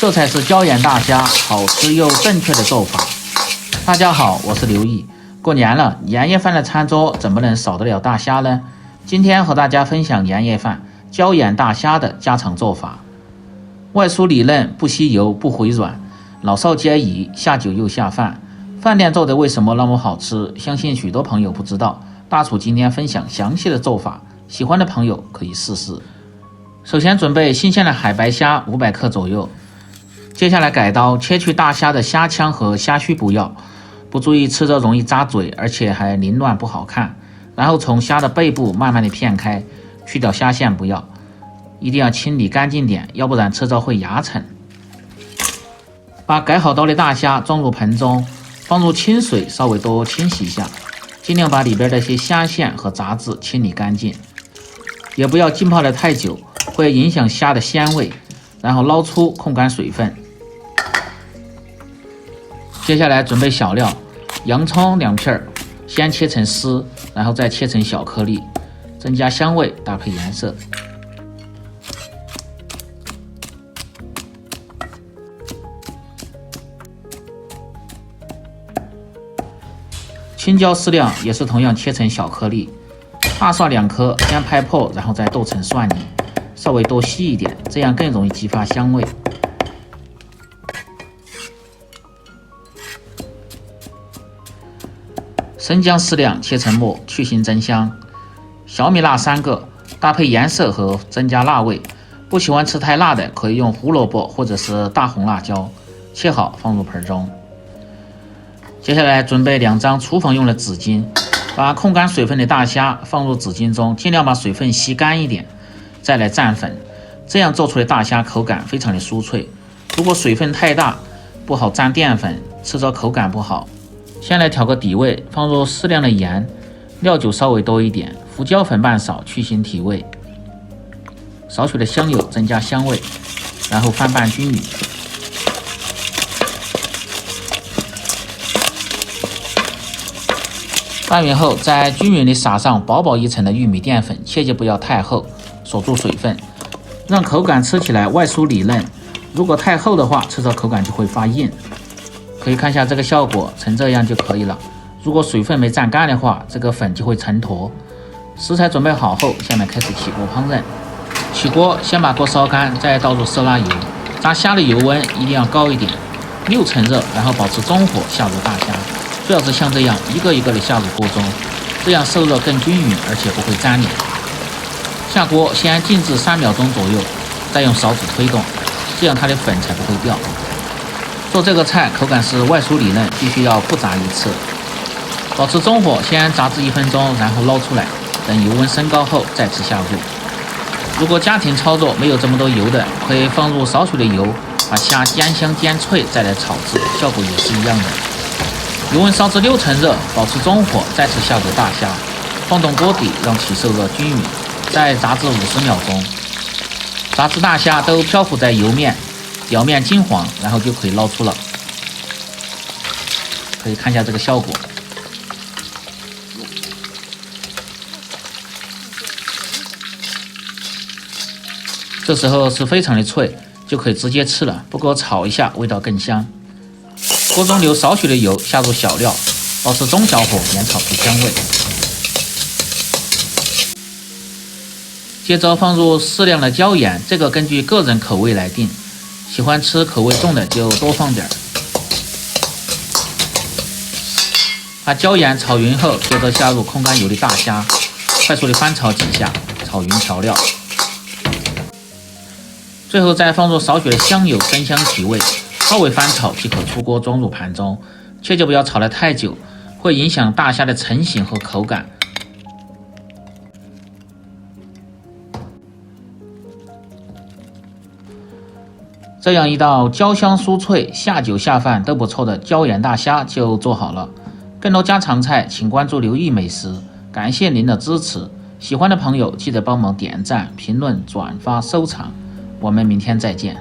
这才是椒盐大虾好吃又正确的做法。大家好，我是刘毅。过年了，年夜饭的餐桌怎么能少得了大虾呢？今天和大家分享年夜饭椒盐大虾的家常做法。外酥里嫩，不吸油，不回软，老少皆宜，下酒又下饭。饭店做的为什么那么好吃？相信许多朋友不知道。大厨今天分享详细的做法，喜欢的朋友可以试试。首先准备新鲜的海白虾500克左右，接下来改刀切去大虾的虾腔和虾须不要，不注意吃着容易扎嘴，而且还凌乱不好看。然后从虾的背部慢慢的片开，去掉虾线不要，一定要清理干净点，要不然吃着会牙沉。把改好刀的大虾装入盆中，放入清水稍微多清洗一下，尽量把里边的一些虾线和杂质清理干净，也不要浸泡的太久，会影响虾的鲜味。然后捞出控干水分。接下来准备小料，洋葱2片，先切成丝，然后再切成小颗粒，增加香味，搭配颜色。青椒适量，也是同样切成小颗粒。大蒜2颗，先拍破，然后再剁成蒜泥，稍微多细一点，这样更容易激发香味。生姜适量，切成末，去腥增香。小米辣3个，搭配颜色和增加辣味。不喜欢吃太辣的，可以用胡萝卜或者是大红辣椒，切好放入盆中。接下来准备2张厨房用的纸巾，把控干水分的大虾放入纸巾中，尽量把水分吸干一点。再来蘸粉，这样做出的大虾口感非常的酥脆。如果水分太大，不好蘸淀粉，吃着口感不好。先来调个底味，放入适量的盐，料酒稍微多一点，胡椒粉半勺，去腥提味。少许的香油增加香味，然后翻拌均匀。拌匀后，再均匀地撒上薄薄一层的玉米淀粉，切记不要太厚。锁住水分，让口感吃起来外酥里嫩。如果太厚的话，吃着口感就会发硬。可以看一下这个效果，成这样就可以了。如果水分没蘸干的话，这个粉就会成坨。食材准备好后，下面开始起锅烹饪。起锅，先把锅烧干，再倒入色拉油。炸虾的油温一定要高一点，6成热，然后保持中火下入大虾。最好是像这样一个一个的下入锅中，这样受热更均匀，而且不会粘连。下锅先静置3秒钟左右，再用勺子推动，这样它的粉才不会掉。做这个菜口感是外酥里嫩，必须要不炸一次。保持中火，先炸至1分钟，然后捞出来，等油温升高后再次下入。如果家庭操作没有这么多油的，可以放入少许的油，把虾煎香煎脆，再来炒制，效果也是一样的。油温烧至6成热，保持中火，再次下入大虾，放动锅底，让其受热均匀。再炸至50秒钟，炸至大虾都漂浮在油面，表面金黄，然后就可以捞出了。可以看一下这个效果。这时候是非常的脆，就可以直接吃了。不过炒一下，味道更香。锅中留少许的油，下入小料，保持中小火煸炒出香味。接着放入适量的椒盐，这个根据个人口味来定，喜欢吃口味重的就多放点。把椒盐炒匀后，接着下入控干油的大虾，快速的翻炒几下，炒匀调料。最后再放入少许的香油，增香提味，稍微翻炒即可出锅装入盘中，切记不要炒得太久，会影响大虾的成型和口感。这样一道焦香酥脆、下酒下饭都不错的椒盐大虾就做好了。更多家常菜，请关注刘毅美食。感谢您的支持，喜欢的朋友记得帮忙点赞、评论、转发、收藏。我们明天再见。